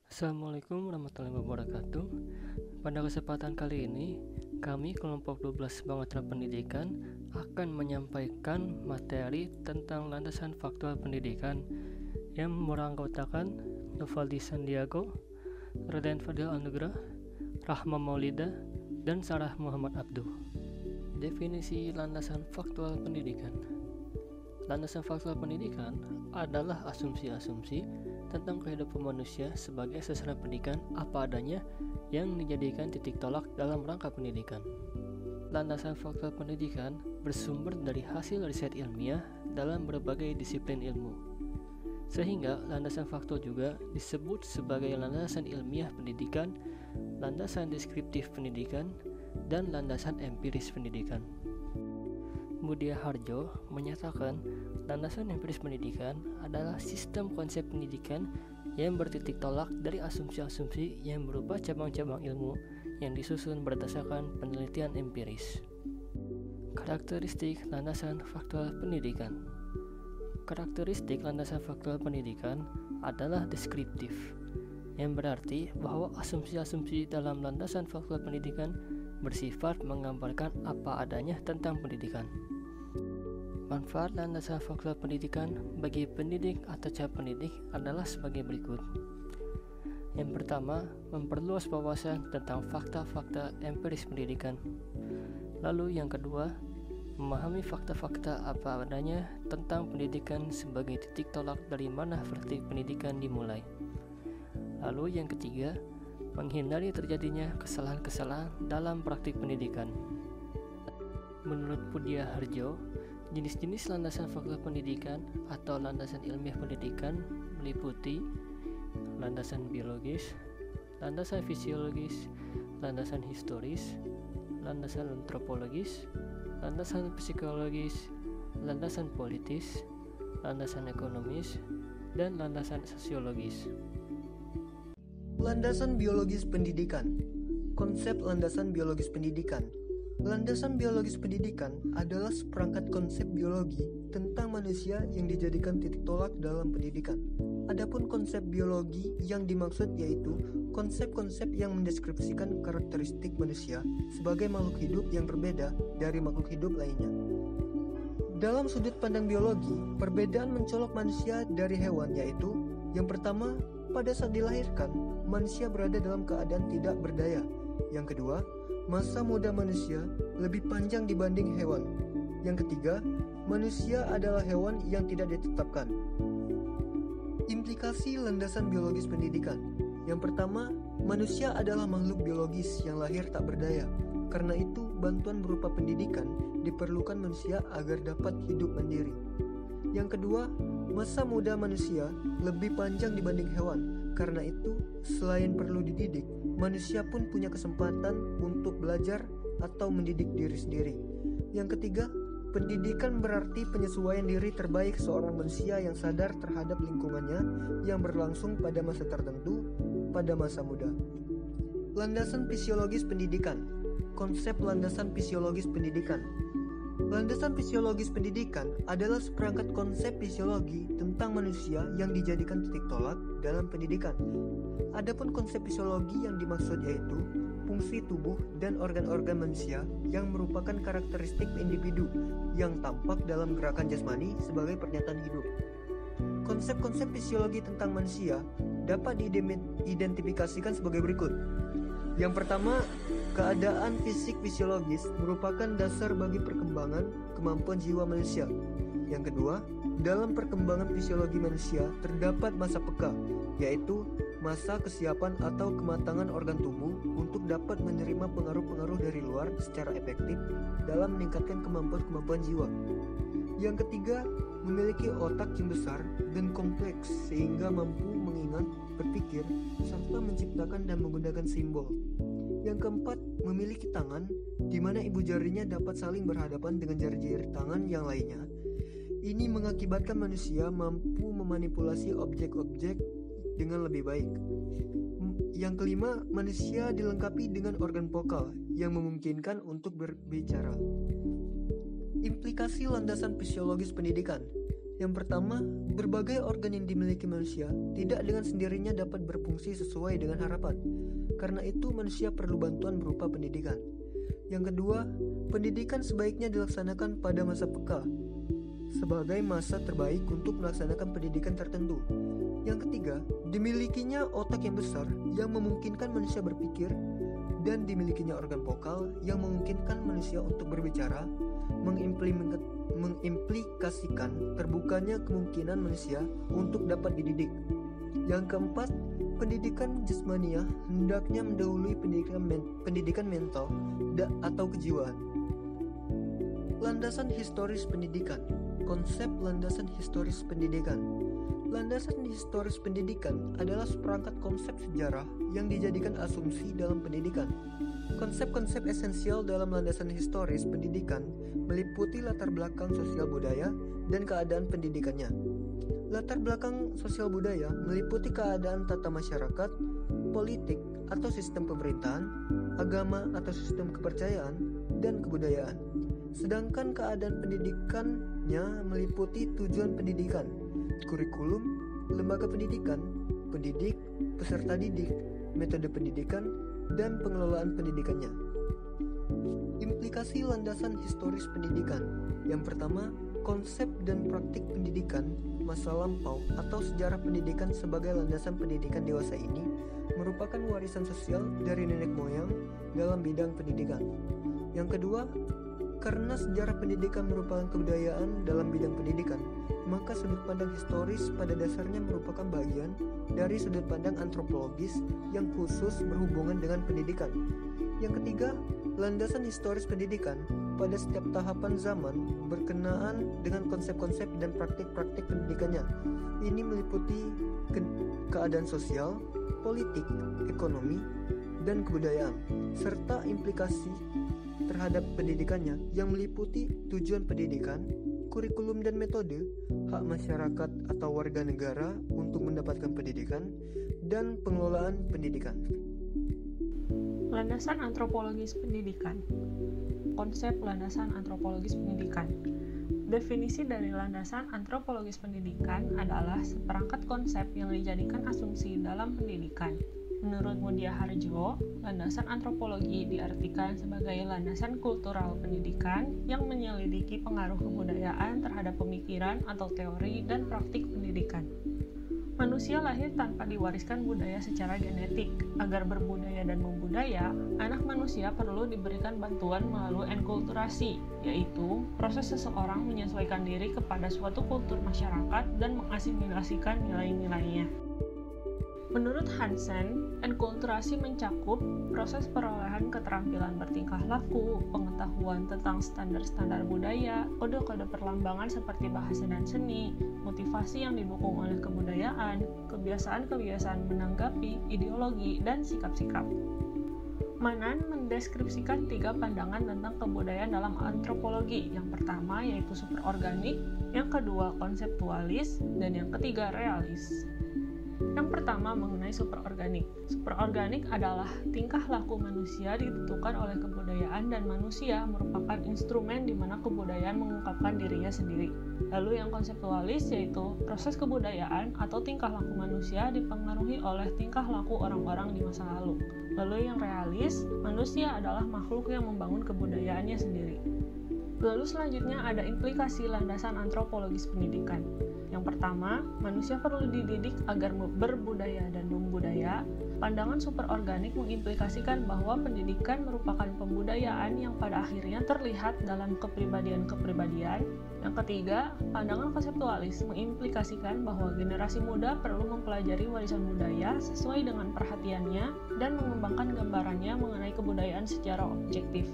Assalamualaikum warahmatullahi wabarakatuh. Pada kesempatan kali ini, kami kelompok 12 Pengacara Pendidikan akan menyampaikan materi tentang landasan faktual pendidikan yang beranggotakan Novaldi Sandiago, Raden Fadil Anugrah, Rahma Maulida, dan Sarah Muhammad Abduh. Definisi landasan faktual pendidikan. Landasan faktual pendidikan adalah asumsi-asumsi tentang kehidupan manusia sebagai sasaran pendidikan apa adanya yang dijadikan titik tolak dalam rangka pendidikan. Landasan faktual pendidikan bersumber dari hasil riset ilmiah dalam berbagai disiplin ilmu. Sehingga landasan faktual juga disebut sebagai landasan ilmiah pendidikan, landasan deskriptif pendidikan, dan landasan empiris pendidikan. Mudia Harjo menyatakan landasan empiris pendidikan adalah sistem konsep pendidikan yang bertitik tolak dari asumsi-asumsi yang berupa cabang-cabang ilmu yang disusun berdasarkan penelitian empiris. Karakteristik landasan faktual pendidikan. Karakteristik landasan faktual pendidikan adalah deskriptif, yang berarti bahwa asumsi-asumsi dalam landasan faktual pendidikan bersifat menggambarkan apa adanya tentang pendidikan. Manfaat landasan faktual pendidikan bagi pendidik atau calon pendidik adalah sebagai berikut. Yang pertama, memperluas wawasan tentang fakta-fakta empiris pendidikan. Lalu yang kedua, memahami fakta-fakta apa adanya tentang pendidikan sebagai titik tolak dari mana praktik pendidikan dimulai. Lalu yang ketiga, menghindari terjadinya kesalahan-kesalahan dalam praktik pendidikan. Menurut Mudia Harjo, jenis-jenis landasan faktual pendidikan atau landasan ilmiah pendidikan meliputi landasan biologis, landasan fisiologis, landasan historis, landasan antropologis, landasan psikologis, landasan politis, landasan ekonomis, dan landasan sosiologis. Landasan biologis pendidikan. Konsep landasan biologis pendidikan. Landasan biologis pendidikan adalah seperangkat konsep biologi tentang manusia yang dijadikan titik tolak dalam pendidikan. Adapun konsep biologi yang dimaksud yaitu konsep-konsep yang mendeskripsikan karakteristik manusia sebagai makhluk hidup yang berbeda dari makhluk hidup lainnya. Dalam sudut pandang biologi, perbedaan mencolok manusia dari hewan yaitu yang pertama, pada saat dilahirkan, manusia berada dalam keadaan tidak berdaya. Yang kedua, masa muda manusia lebih panjang dibanding hewan. Yang ketiga, manusia adalah hewan yang tidak ditetapkan. Implikasi landasan biologis pendidikan. Yang pertama, manusia adalah makhluk biologis yang lahir tak berdaya. Karena itu, bantuan berupa pendidikan diperlukan manusia agar dapat hidup mandiri. Yang kedua, masa muda manusia lebih panjang dibanding hewan. Karena itu, selain perlu dididik, manusia pun punya kesempatan untuk belajar atau mendidik diri sendiri. Yang ketiga, pendidikan berarti penyesuaian diri terbaik seorang manusia yang sadar terhadap lingkungannya yang berlangsung pada masa tertentu pada masa muda. Landasan fisiologis pendidikan. Konsep landasan fisiologis pendidikan. Landasan fisiologis pendidikan adalah seperangkat konsep fisiologi tentang manusia yang dijadikan titik tolak dalam pendidikan. Adapun konsep fisiologi yang dimaksud yaitu fungsi tubuh dan organ-organ manusia yang merupakan karakteristik individu yang tampak dalam gerakan jasmani sebagai pernyataan hidup. Konsep-konsep fisiologi tentang manusia dapat diidentifikasikan sebagai berikut. Yang pertama, keadaan fisik fisiologis merupakan dasar bagi perkembangan kemampuan jiwa manusia. Yang kedua, dalam perkembangan fisiologi manusia terdapat masa peka, yaitu masa kesiapan atau kematangan organ tubuh untuk dapat menerima pengaruh-pengaruh dari luar secara efektif dalam meningkatkan kemampuan-kemampuan jiwa. Yang ketiga, memiliki otak yang besar dan kompleks sehingga mampu mengingat, berpikir, serta menciptakan dan menggunakan simbol. Yang keempat, memiliki tangan di mana ibu jarinya dapat saling berhadapan dengan jari-jari tangan yang lainnya. Ini mengakibatkan manusia mampu memanipulasi objek-objek dengan lebih baik. Yang kelima, manusia dilengkapi dengan organ vokal yang memungkinkan untuk berbicara. Implikasi landasan fisiologis pendidikan. Yang pertama, berbagai organ yang dimiliki manusia tidak dengan sendirinya dapat berfungsi sesuai dengan harapan. Karena itu manusia perlu bantuan berupa pendidikan. Yang kedua, pendidikan sebaiknya dilaksanakan pada masa peka sebagai masa terbaik untuk melaksanakan pendidikan tertentu. Yang ketiga, dimilikinya otak yang besar yang memungkinkan manusia berpikir dan dimilikinya organ vokal yang memungkinkan manusia untuk berbicara, mengimplikasikan terbukanya kemungkinan manusia untuk dapat dididik. Yang keempat, pendidikan jasmaniah hendaknya mendahului pendidikan mental atau kejiwaan. Landasan historis pendidikan. Konsep landasan historis pendidikan. Landasan historis pendidikan adalah seperangkat konsep sejarah yang dijadikan asumsi dalam pendidikan. Konsep-konsep esensial dalam landasan historis pendidikan meliputi latar belakang sosial budaya dan keadaan pendidikannya. Latar belakang sosial budaya meliputi keadaan tata masyarakat, politik atau sistem pemerintahan, agama atau sistem kepercayaan, dan kebudayaan. Sedangkan keadaan pendidikannya meliputi tujuan pendidikan, kurikulum, lembaga pendidikan, pendidik, peserta didik, metode pendidikan, dan pengelolaan pendidikannya. Implikasi landasan historis pendidikan. Yang pertama, konsep dan praktik pendidikan masa lampau atau sejarah pendidikan sebagai landasan pendidikan dewasa ini merupakan warisan sosial dari nenek moyang dalam bidang pendidikan. Yang kedua, karena sejarah pendidikan merupakan kebudayaan dalam bidang pendidikan, maka sudut pandang historis pada dasarnya merupakan bagian dari sudut pandang antropologis yang khusus berhubungan dengan pendidikan. Yang ketiga, landasan historis pendidikan pada setiap tahapan zaman berkenaan dengan konsep-konsep dan praktik-praktik pendidikannya. Ini meliputi keadaan sosial, politik, ekonomi, dan kebudayaan, serta implikasi terhadap pendidikannya yang meliputi tujuan pendidikan, kurikulum dan metode, hak masyarakat atau warga negara untuk mendapatkan pendidikan, dan pengelolaan pendidikan. Landasan antropologis pendidikan. Konsep landasan antropologis pendidikan. Definisi dari landasan antropologis pendidikan adalah seperangkat konsep yang dijadikan asumsi dalam pendidikan. Menurut Mutia Harjo, landasan antropologi diartikan sebagai landasan kultural pendidikan yang menyelidiki pengaruh kebudayaan terhadap pemikiran atau teori dan praktik pendidikan. Manusia lahir tanpa diwariskan budaya secara genetik. Agar berbudaya dan membudaya, anak manusia perlu diberikan bantuan melalui enkulturasi, yaitu proses seseorang menyesuaikan diri kepada suatu kultur masyarakat dan mengasimilasikan nilai-nilainya. Menurut Hansen, enkulturasi mencakup proses perolehan keterampilan bertingkah laku, pengetahuan tentang standar-standar budaya, kode-kode perlambangan seperti bahasa dan seni, motivasi yang didukung oleh kebudayaan, kebiasaan-kebiasaan menanggapi ideologi, dan sikap-sikap. Manan mendeskripsikan 3 pandangan tentang kebudayaan dalam antropologi. Yang pertama yaitu superorganik, yang kedua konseptualis, dan yang ketiga realis. Yang pertama mengenai superorganik. Superorganik adalah tingkah laku manusia ditentukan oleh kebudayaan dan manusia merupakan instrumen di mana kebudayaan mengungkapkan dirinya sendiri. Lalu yang konseptualis yaitu proses kebudayaan atau tingkah laku manusia dipengaruhi oleh tingkah laku orang-orang di masa lalu. Lalu yang realis, manusia adalah makhluk yang membangun kebudayaannya sendiri. Lalu selanjutnya ada implikasi landasan antropologis pendidikan. Yang pertama, manusia perlu dididik agar berbudaya dan membudaya. Pandangan superorganik mengimplikasikan bahwa pendidikan merupakan pembudayaan yang pada akhirnya terlihat dalam kepribadian-kepribadian. Yang ketiga, pandangan konseptualis mengimplikasikan bahwa generasi muda perlu mempelajari warisan budaya sesuai dengan perhatiannya dan mengembangkan gambarannya mengenai kebudayaan secara objektif.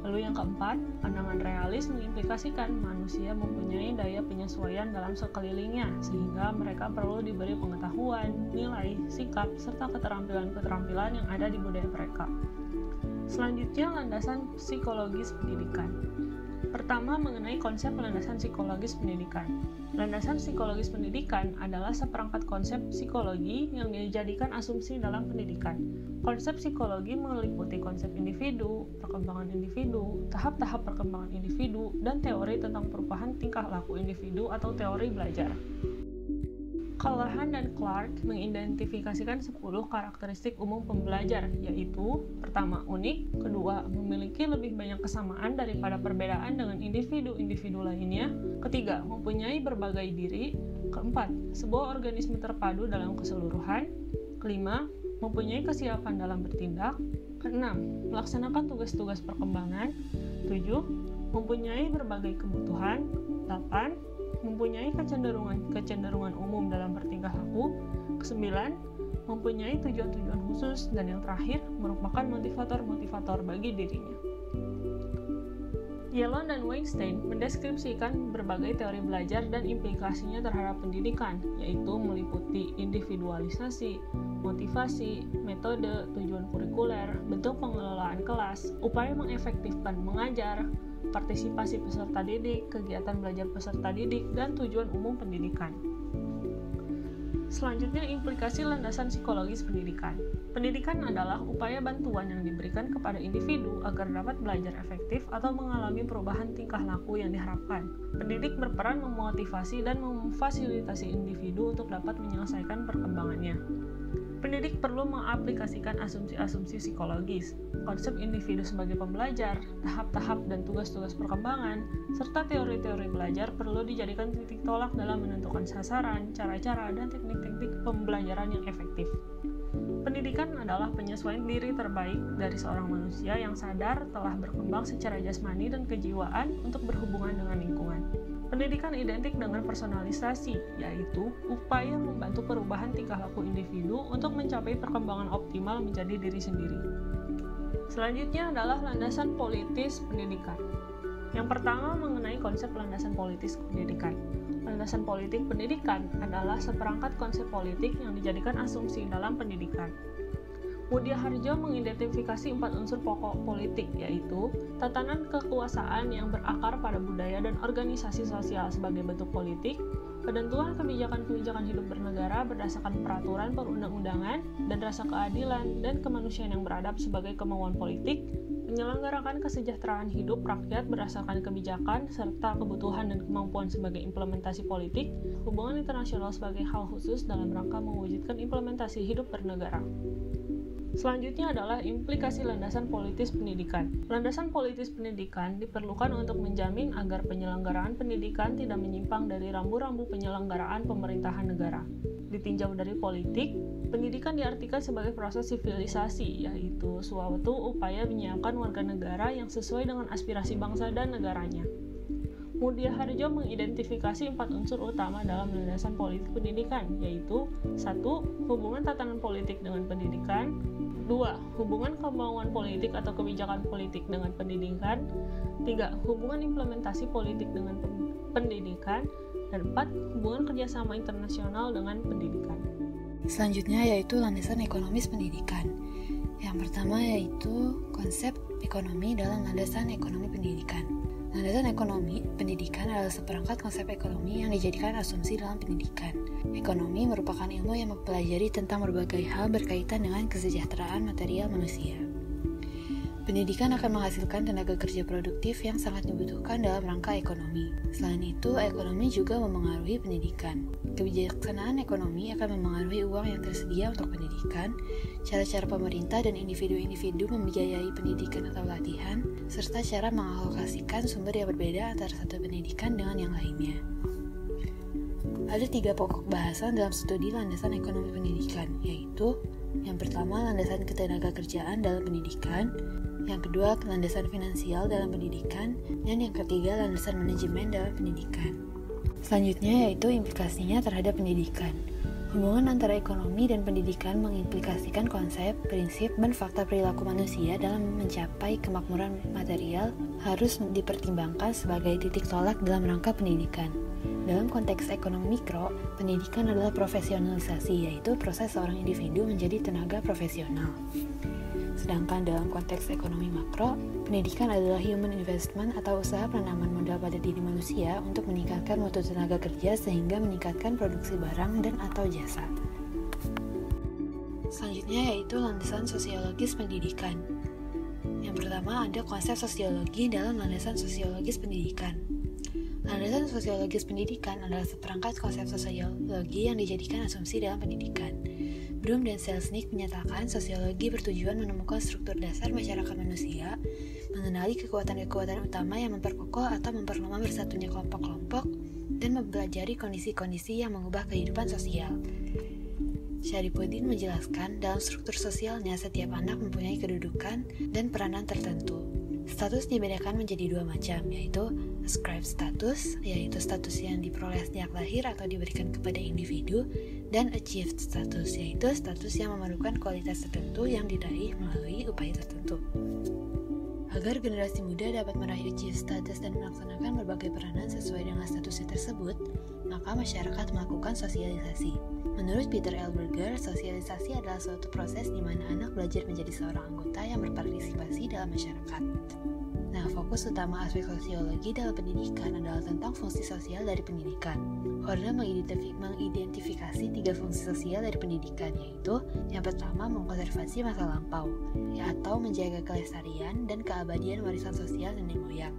Lalu yang keempat, pandangan realis mengimplikasikan manusia mempunyai daya penyesuaian dalam sekelilingnya, sehingga mereka perlu diberi pengetahuan, nilai, sikap, serta keterampilan-keterampilan yang ada di budaya mereka. Selanjutnya, landasan psikologis pendidikan. Pertama, mengenai konsep landasan psikologis pendidikan. Landasan psikologis pendidikan adalah seperangkat konsep psikologi yang dijadikan asumsi dalam pendidikan. Konsep psikologi meliputi konsep individu, perkembangan individu, tahap-tahap perkembangan individu, dan teori tentang perubahan tingkah laku individu atau teori belajar. Callahan dan Clark mengidentifikasikan 10 karakteristik umum pembelajar, yaitu pertama, unik, kedua, memiliki lebih banyak kesamaan daripada perbedaan dengan individu-individu lainnya, ketiga, mempunyai berbagai diri, keempat, sebuah organisme terpadu dalam keseluruhan, kelima, mempunyai kesiapan dalam bertindak, keenam, melaksanakan tugas-tugas perkembangan, 7, mempunyai berbagai kebutuhan, 8, mempunyai kecenderungan umum dalam bertingkah laku, ke-9, mempunyai tujuan-tujuan khusus, dan yang terakhir, merupakan motivator-motivator bagi dirinya. Yellon dan Weinstein mendeskripsikan berbagai teori belajar dan implikasinya terhadap pendidikan, yaitu meliputi individualisasi, motivasi, metode, tujuan kurikuler, bentuk pengelolaan kelas, upaya mengefektifkan mengajar, partisipasi peserta didik, kegiatan belajar peserta didik, dan tujuan umum pendidikan. Selanjutnya, implikasi landasan psikologis pendidikan. Pendidikan adalah upaya bantuan yang diberikan kepada individu agar dapat belajar efektif atau mengalami perubahan tingkah laku yang diharapkan. Pendidik berperan memotivasi dan memfasilitasi individu untuk dapat menyelesaikan perkembangannya. Pendidik perlu mengaplikasikan asumsi-asumsi psikologis, konsep individu sebagai pembelajar, tahap-tahap dan tugas-tugas perkembangan, serta teori-teori belajar perlu dijadikan titik tolak dalam menentukan sasaran, cara-cara, dan teknik-teknik pembelajaran yang efektif. Pendidikan adalah penyesuaian diri terbaik dari seorang manusia yang sadar telah berkembang secara jasmani dan kejiwaan untuk berhubungan dengan lingkungan. Pendidikan identik dengan personalisasi, yaitu upaya membantu perubahan tingkah laku individu untuk mencapai perkembangan optimal menjadi diri sendiri. Selanjutnya adalah landasan politis pendidikan. Yang pertama mengenai konsep landasan politis pendidikan. Landasan politik pendidikan adalah seperangkat konsep politik yang dijadikan asumsi dalam pendidikan. Budiaharjo mengidentifikasi 4 unsur pokok politik, yaitu tatanan kekuasaan yang berakar pada budaya dan organisasi sosial sebagai bentuk politik, penentuan kebijakan-kebijakan hidup bernegara berdasarkan peraturan perundang-undangan dan rasa keadilan dan kemanusiaan yang beradab sebagai kemauan politik, menyelenggarakan kesejahteraan hidup rakyat berdasarkan kebijakan serta kebutuhan dan kemampuan sebagai implementasi politik, hubungan internasional sebagai hal khusus dalam rangka mewujudkan implementasi hidup bernegara. Selanjutnya adalah implikasi landasan politis pendidikan. Landasan politis pendidikan diperlukan untuk menjamin agar penyelenggaraan pendidikan tidak menyimpang dari rambu-rambu penyelenggaraan pemerintahan negara. Ditinjau dari politik, pendidikan diartikan sebagai proses sivilisasi, yaitu suatu upaya menyiapkan warga negara yang sesuai dengan aspirasi bangsa dan negaranya. Budiaharjo mengidentifikasi 4 unsur utama dalam landasan politik pendidikan, yaitu 1. Hubungan tatanan politik dengan pendidikan, 2. Hubungan kemauan politik atau kebijakan politik dengan pendidikan, 3. Hubungan implementasi politik dengan pendidikan, dan 4. Hubungan kerjasama internasional dengan pendidikan. Selanjutnya yaitu landasan ekonomis pendidikan. Yang pertama yaitu konsep ekonomi dalam landasan ekonomi pendidikan. Landasan ekonomi pendidikan adalah seperangkat konsep ekonomi yang dijadikan asumsi dalam pendidikan. Ekonomi merupakan ilmu yang mempelajari tentang berbagai hal berkaitan dengan kesejahteraan material manusia. Pendidikan akan menghasilkan tenaga kerja produktif yang sangat dibutuhkan dalam rangka ekonomi. Selain itu, ekonomi juga memengaruhi pendidikan. Kebijaksanaan ekonomi akan memengaruhi uang yang tersedia untuk pendidikan, cara-cara pemerintah dan individu-individu membiayai pendidikan atau latihan, serta cara mengalokasikan sumber yang berbeda antara satu pendidikan dengan yang lainnya. Ada 3 pokok bahasan dalam studi landasan ekonomi pendidikan, yaitu yang pertama, landasan ketenagakerjaan dalam pendidikan, yang kedua, landasan finansial dalam pendidikan, dan yang ketiga, landasan manajemen dalam pendidikan. Selanjutnya yaitu implikasinya terhadap pendidikan. Hubungan antara ekonomi dan pendidikan mengimplikasikan konsep, prinsip, dan fakta perilaku manusia dalam mencapai kemakmuran material harus dipertimbangkan sebagai titik tolak dalam rangka pendidikan. Dalam konteks ekonomi mikro, pendidikan adalah profesionalisasi, yaitu proses seorang individu menjadi tenaga profesional. Sedangkan dalam konteks ekonomi makro, pendidikan adalah human investment atau usaha penanaman modal pada diri manusia untuk meningkatkan mutu tenaga kerja sehingga meningkatkan produksi barang dan atau jasa. Selanjutnya yaitu landasan sosiologis pendidikan. Yang pertama ada konsep sosiologi dalam landasan sosiologis pendidikan. Landasan sosiologis pendidikan adalah seperangkat konsep sosiologi yang dijadikan asumsi dalam pendidikan. Bloom dan Selznick menyatakan sosiologi bertujuan menemukan struktur dasar masyarakat manusia, mengenali kekuatan-kekuatan utama yang memperkokoh atau memperlemah bersatunya kelompok-kelompok, dan mempelajari kondisi-kondisi yang mengubah kehidupan sosial. Syarifuddin menjelaskan dalam struktur sosialnya setiap anak mempunyai kedudukan dan peranan tertentu. Status dibedakan menjadi dua macam, yaitu ascribed status, yaitu status yang diperoleh sejak lahir atau diberikan kepada individu, dan achieved status, yaitu status yang memerlukan kualitas tertentu yang diraih melalui upaya tertentu. Agar generasi muda dapat meraih achieved status dan melaksanakan berbagai peranan sesuai dengan statusnya tersebut, maka masyarakat melakukan sosialisasi. Menurut Peter L. Berger, sosialisasi adalah suatu proses di mana anak belajar menjadi seorang anggota yang berpartisipasi dalam masyarakat. Nah, fokus utama aspek sosiologi dalam pendidikan adalah tentang fungsi sosial dari pendidikan. Horner mengidentifikasi 3 fungsi sosial dari pendidikan, yaitu yang pertama mengkonservasi masa lampau, atau menjaga kelestarian dan keabadian warisan sosial nenek moyang.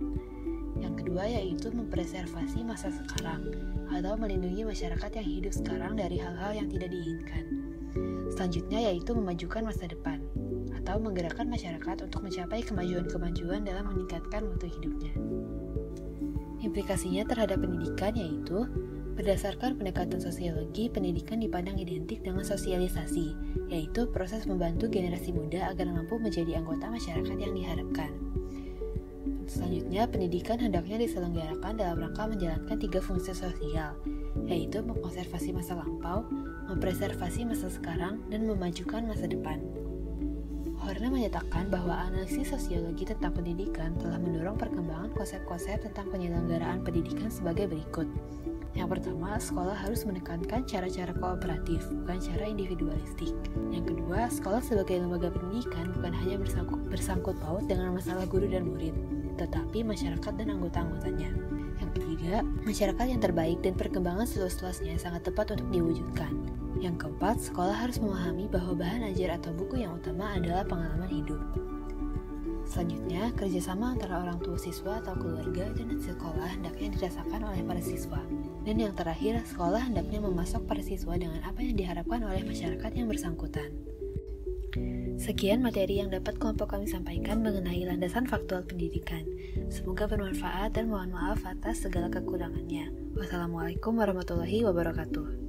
Yang kedua yaitu mempreservasi masa sekarang, atau melindungi masyarakat yang hidup sekarang dari hal-hal yang tidak diinginkan. Selanjutnya yaitu memajukan masa depan, atau menggerakkan masyarakat untuk mencapai kemajuan-kemajuan dalam meningkatkan mutu hidupnya. Implikasinya terhadap pendidikan yaitu berdasarkan pendekatan sosiologi, pendidikan dipandang identik dengan sosialisasi, yaitu proses membantu generasi muda agar mampu menjadi anggota masyarakat yang diharapkan. Selanjutnya, pendidikan hendaknya diselenggarakan dalam rangka menjalankan 3 fungsi sosial, yaitu mengkonservasi masa lampau, mempreservasi masa sekarang, dan memajukan masa depan. Horner menyatakan bahwa analisis sosiologi tentang pendidikan telah mendorong perkembangan konsep-konsep tentang penyelenggaraan pendidikan sebagai berikut. Yang pertama, sekolah harus menekankan cara-cara kooperatif, bukan cara individualistik. Yang kedua, sekolah sebagai lembaga pendidikan bukan hanya bersangkut paut dengan masalah guru dan murid, tetapi masyarakat dan anggota-anggotanya. Yang ketiga, masyarakat yang terbaik dan perkembangan seluas-luasnya sangat tepat untuk diwujudkan. Yang keempat, sekolah harus memahami bahwa bahan ajar atau buku yang utama adalah pengalaman hidup. Selanjutnya, kerjasama antara orang tua siswa atau keluarga dan sekolah hendaknya dirasakan oleh para siswa. Dan yang terakhir, sekolah hendaknya memasok para siswa dengan apa yang diharapkan oleh masyarakat yang bersangkutan. Sekian materi yang dapat kelompok kami sampaikan mengenai landasan faktual pendidikan. Semoga bermanfaat dan mohon maaf atas segala kekurangannya. Wassalamualaikum warahmatullahi wabarakatuh.